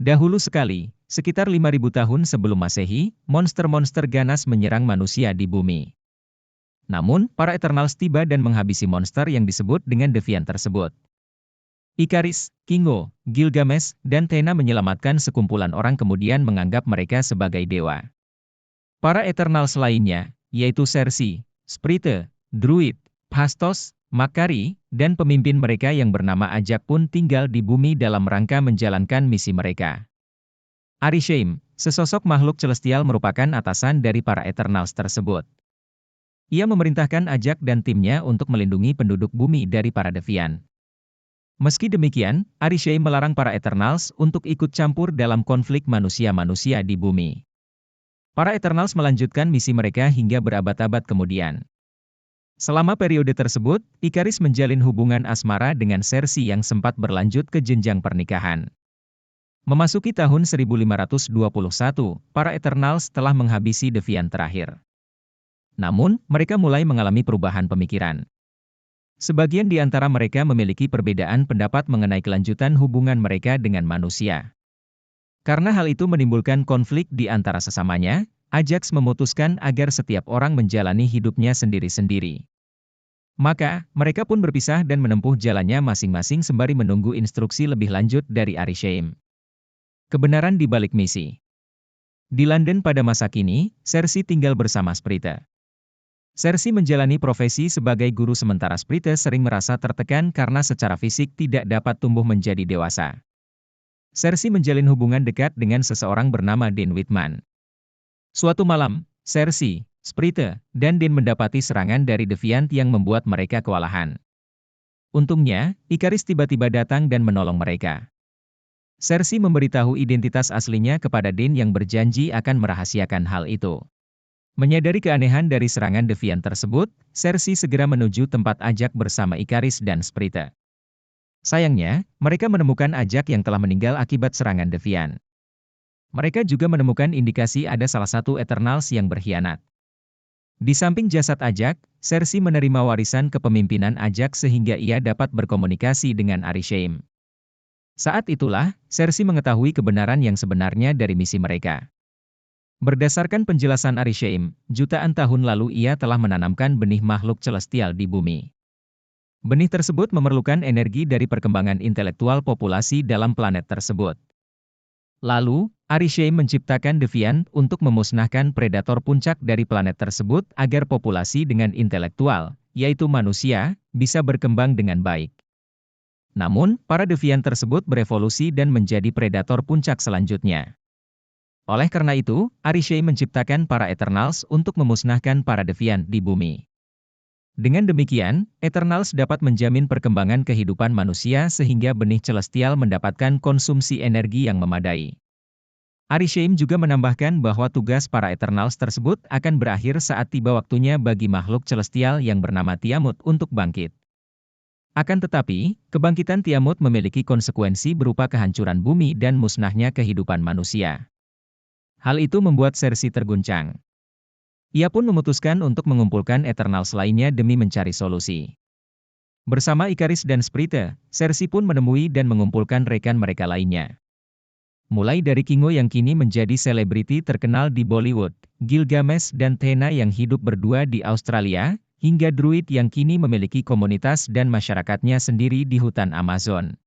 Dahulu sekali, sekitar 5.000 tahun sebelum Masehi, monster-monster ganas menyerang manusia di bumi. Namun, para Eternals tiba dan menghabisi monster yang disebut dengan Deviant tersebut. Ikaris, Kingo, Gilgamesh, dan Thena menyelamatkan sekumpulan orang kemudian menganggap mereka sebagai dewa. Para Eternals lainnya, yaitu Cersei, Sprite, Druid, Phastos, Makari, dan pemimpin mereka yang bernama Ajak pun tinggal di bumi dalam rangka menjalankan misi mereka. Arishem, sesosok makhluk celestial merupakan atasan dari para Eternals tersebut. Ia memerintahkan Ajak dan timnya untuk melindungi penduduk bumi dari para Deviant. Meski demikian, Arishem melarang para Eternals untuk ikut campur dalam konflik manusia-manusia di bumi. Para Eternals melanjutkan misi mereka hingga berabad-abad kemudian. Selama periode tersebut, Ikaris menjalin hubungan asmara dengan Cersei yang sempat berlanjut ke jenjang pernikahan. Memasuki tahun 1521, para Eternals telah menghabisi Deviant terakhir. Namun, mereka mulai mengalami perubahan pemikiran. Sebagian di antara mereka memiliki perbedaan pendapat mengenai kelanjutan hubungan mereka dengan manusia. Karena hal itu menimbulkan konflik di antara sesamanya, Ajax memutuskan agar setiap orang menjalani hidupnya sendiri-sendiri. Maka, mereka pun berpisah dan menempuh jalannya masing-masing sembari menunggu instruksi lebih lanjut dari Arishem. Kebenaran di balik misi. Di London pada masa kini, Cersei tinggal bersama Sprite. Cersei menjalani profesi sebagai guru sementara Sprite sering merasa tertekan karena secara fisik tidak dapat tumbuh menjadi dewasa. Cersei menjalin hubungan dekat dengan seseorang bernama Dean Whitman. Suatu malam, Cersei, Sprite, dan Dean mendapati serangan dari Deviant yang membuat mereka kewalahan. Untungnya, Ikaris tiba-tiba datang dan menolong mereka. Cersei memberitahu identitas aslinya kepada Dean yang berjanji akan merahasiakan hal itu. Menyadari keanehan dari serangan Deviant tersebut, Cersei segera menuju tempat Ajak bersama Ikaris dan Sprite. Sayangnya, mereka menemukan Ajak yang telah meninggal akibat serangan Deviant. Mereka juga menemukan indikasi ada salah satu Eternals yang berkhianat. Di samping jasad Ajak, Cersei menerima warisan kepemimpinan Ajak sehingga ia dapat berkomunikasi dengan Arishem. Saat itulah, Cersei mengetahui kebenaran yang sebenarnya dari misi mereka. Berdasarkan penjelasan Arishem, jutaan tahun lalu ia telah menanamkan benih makhluk celestial di bumi. Benih tersebut memerlukan energi dari perkembangan intelektual populasi dalam planet tersebut. Lalu, Arishem menciptakan Deviant untuk memusnahkan predator puncak dari planet tersebut agar populasi dengan intelektual, yaitu manusia, bisa berkembang dengan baik. Namun, para Deviant tersebut berevolusi dan menjadi predator puncak selanjutnya. Oleh karena itu, Arishem menciptakan para Eternals untuk memusnahkan para Deviant di bumi. Dengan demikian, Eternals dapat menjamin perkembangan kehidupan manusia sehingga benih celestial mendapatkan konsumsi energi yang memadai. Arishem juga menambahkan bahwa tugas para Eternals tersebut akan berakhir saat tiba waktunya bagi makhluk celestial yang bernama Tiamut untuk bangkit. Akan tetapi, kebangkitan Tiamut memiliki konsekuensi berupa kehancuran bumi dan musnahnya kehidupan manusia. Hal itu membuat Cersei terguncang. Ia pun memutuskan untuk mengumpulkan Eternals lainnya demi mencari solusi. Bersama Ikaris dan Sprite, Cersei pun menemui dan mengumpulkan rekan mereka lainnya. Mulai dari Kingo yang kini menjadi selebriti terkenal di Bollywood, Gilgamesh dan Thena yang hidup berdua di Australia, hingga Druid yang kini memiliki komunitas dan masyarakatnya sendiri di hutan Amazon.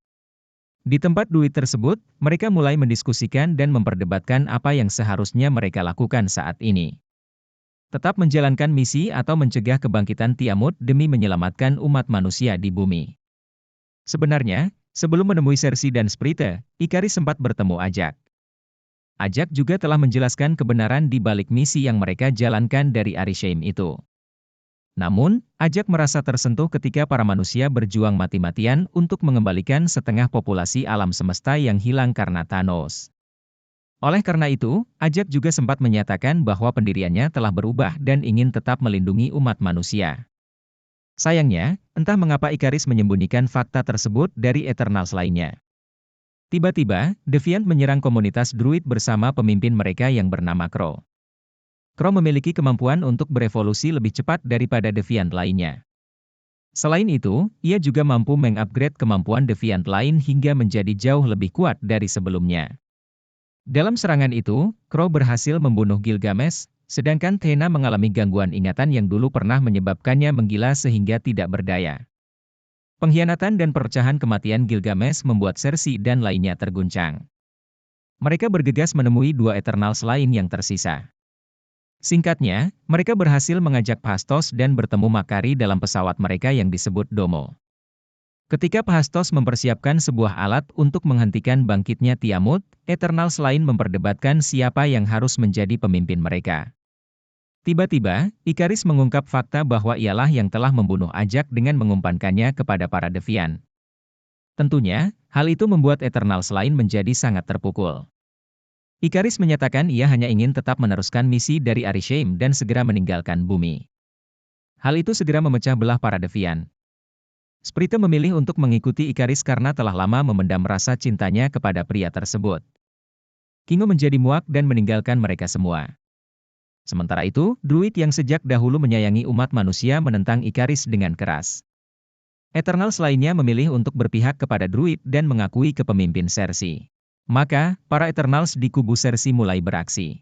Di tempat Druid tersebut, mereka mulai mendiskusikan dan memperdebatkan apa yang seharusnya mereka lakukan saat ini. Tetap menjalankan misi atau mencegah kebangkitan Tiamut demi menyelamatkan umat manusia di bumi. Sebenarnya, sebelum menemui Cersei dan Sprite, Ikaris sempat bertemu Ajak. Ajak juga telah menjelaskan kebenaran di balik misi yang mereka jalankan dari Arishem itu. Namun, Ajak merasa tersentuh ketika para manusia berjuang mati-matian untuk mengembalikan setengah populasi alam semesta yang hilang karena Thanos. Oleh karena itu, Ajak juga sempat menyatakan bahwa pendiriannya telah berubah dan ingin tetap melindungi umat manusia. Sayangnya, entah mengapa Ikaris menyembunyikan fakta tersebut dari Eternals lainnya. Tiba-tiba, Deviant menyerang komunitas Druid bersama pemimpin mereka yang bernama Crow. Crow memiliki kemampuan untuk berevolusi lebih cepat daripada Deviant lainnya. Selain itu, ia juga mampu mengupgrade kemampuan Deviant lain hingga menjadi jauh lebih kuat dari sebelumnya. Dalam serangan itu, Crow berhasil membunuh Gilgamesh, sedangkan Thena mengalami gangguan ingatan yang dulu pernah menyebabkannya menggila sehingga tidak berdaya. Pengkhianatan dan perpecahan kematian Gilgamesh membuat Cersei dan lainnya terguncang. Mereka bergegas menemui dua Eternals lain yang tersisa. Singkatnya, mereka berhasil mengajak Phastos dan bertemu Makari dalam pesawat mereka yang disebut Domo. Ketika Phastos mempersiapkan sebuah alat untuk menghentikan bangkitnya Tiamut, Eternals lain memperdebatkan siapa yang harus menjadi pemimpin mereka. Tiba-tiba, Ikaris mengungkap fakta bahwa ialah yang telah membunuh Ajak dengan mengumpankannya kepada para Deviant. Tentunya, hal itu membuat Eternals lain menjadi sangat terpukul. Ikaris menyatakan ia hanya ingin tetap meneruskan misi dari Arishem dan segera meninggalkan bumi. Hal itu segera memecah belah para Deviant. Sprite memilih untuk mengikuti Ikaris karena telah lama memendam rasa cintanya kepada pria tersebut. Kingo menjadi muak dan meninggalkan mereka semua. Sementara itu, Druid yang sejak dahulu menyayangi umat manusia menentang Ikaris dengan keras. Eternals lainnya memilih untuk berpihak kepada Druid dan mengakui kepemimpin Cersei. Maka, para Eternals di kubu Cersei mulai beraksi.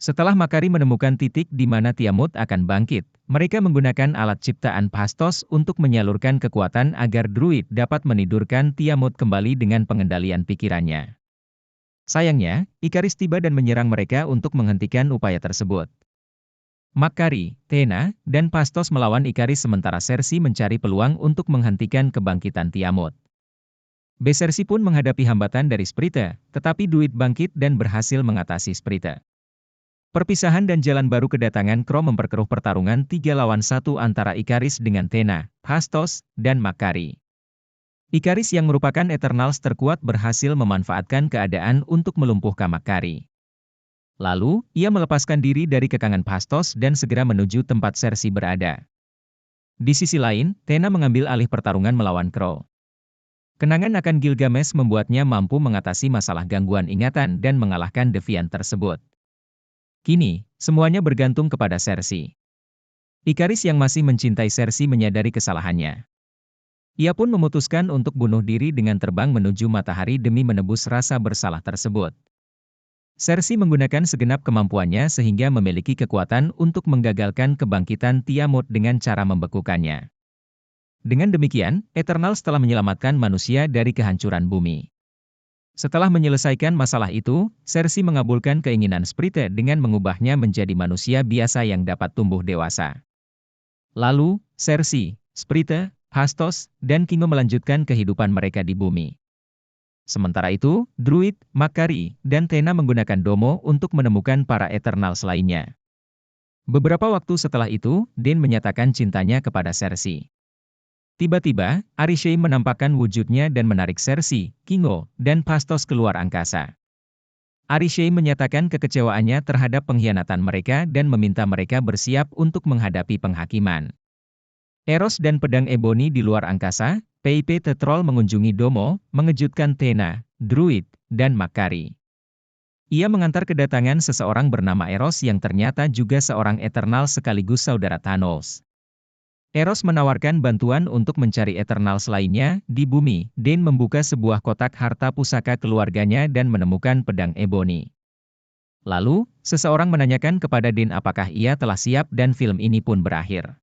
Setelah Makari menemukan titik di mana Tiamut akan bangkit, mereka menggunakan alat ciptaan Phastos untuk menyalurkan kekuatan agar Druid dapat menidurkan Tiamut kembali dengan pengendalian pikirannya. Sayangnya, Ikaris tiba dan menyerang mereka untuk menghentikan upaya tersebut. Makari, Thena, dan Phastos melawan Ikaris sementara Cersei mencari peluang untuk menghentikan kebangkitan Tiamut. Cersei pun menghadapi hambatan dari Sprite, tetapi Druid bangkit dan berhasil mengatasi Sprite. Perpisahan dan jalan baru kedatangan Crow memperkeruh pertarungan 3 lawan 1 antara Ikaris dengan Thena, Phastos, dan Makari. Ikaris yang merupakan Eternals terkuat berhasil memanfaatkan keadaan untuk melumpuhkan Makari. Lalu, ia melepaskan diri dari kekangan Phastos dan segera menuju tempat Cersei berada. Di sisi lain, Thena mengambil alih pertarungan melawan Crow. Kenangan akan Gilgamesh membuatnya mampu mengatasi masalah gangguan ingatan dan mengalahkan Deviant tersebut. Kini, semuanya bergantung kepada Cersei. Ikaris yang masih mencintai Cersei menyadari kesalahannya. Ia pun memutuskan untuk bunuh diri dengan terbang menuju matahari demi menebus rasa bersalah tersebut. Cersei menggunakan segenap kemampuannya sehingga memiliki kekuatan untuk menggagalkan kebangkitan Tiamut dengan cara membekukannya. Dengan demikian, Eternals telah menyelamatkan manusia dari kehancuran bumi. Setelah menyelesaikan masalah itu, Cersei mengabulkan keinginan Sprite dengan mengubahnya menjadi manusia biasa yang dapat tumbuh dewasa. Lalu, Cersei, Sprite, Phastos, dan Kingo melanjutkan kehidupan mereka di bumi. Sementara itu, Druid, Makari, dan Thena menggunakan Domo untuk menemukan para Eternals lainnya. Beberapa waktu setelah itu, Dane menyatakan cintanya kepada Cersei. Tiba-tiba, Arishem menampakkan wujudnya dan menarik Cersei, Kingo, dan Phastos keluar angkasa. Arishem menyatakan kekecewaannya terhadap pengkhianatan mereka dan meminta mereka bersiap untuk menghadapi penghakiman. Eros dan pedang Ebony di luar angkasa, PIP The Troll mengunjungi Domo, mengejutkan Thena, Druid, dan Makari. Ia mengantar kedatangan seseorang bernama Eros yang ternyata juga seorang Eternal sekaligus saudara Thanos. Eros menawarkan bantuan untuk mencari Eternals lainnya di bumi. Dane membuka sebuah kotak harta pusaka keluarganya dan menemukan pedang Ebony. Lalu, seseorang menanyakan kepada Dane apakah ia telah siap dan film ini pun berakhir.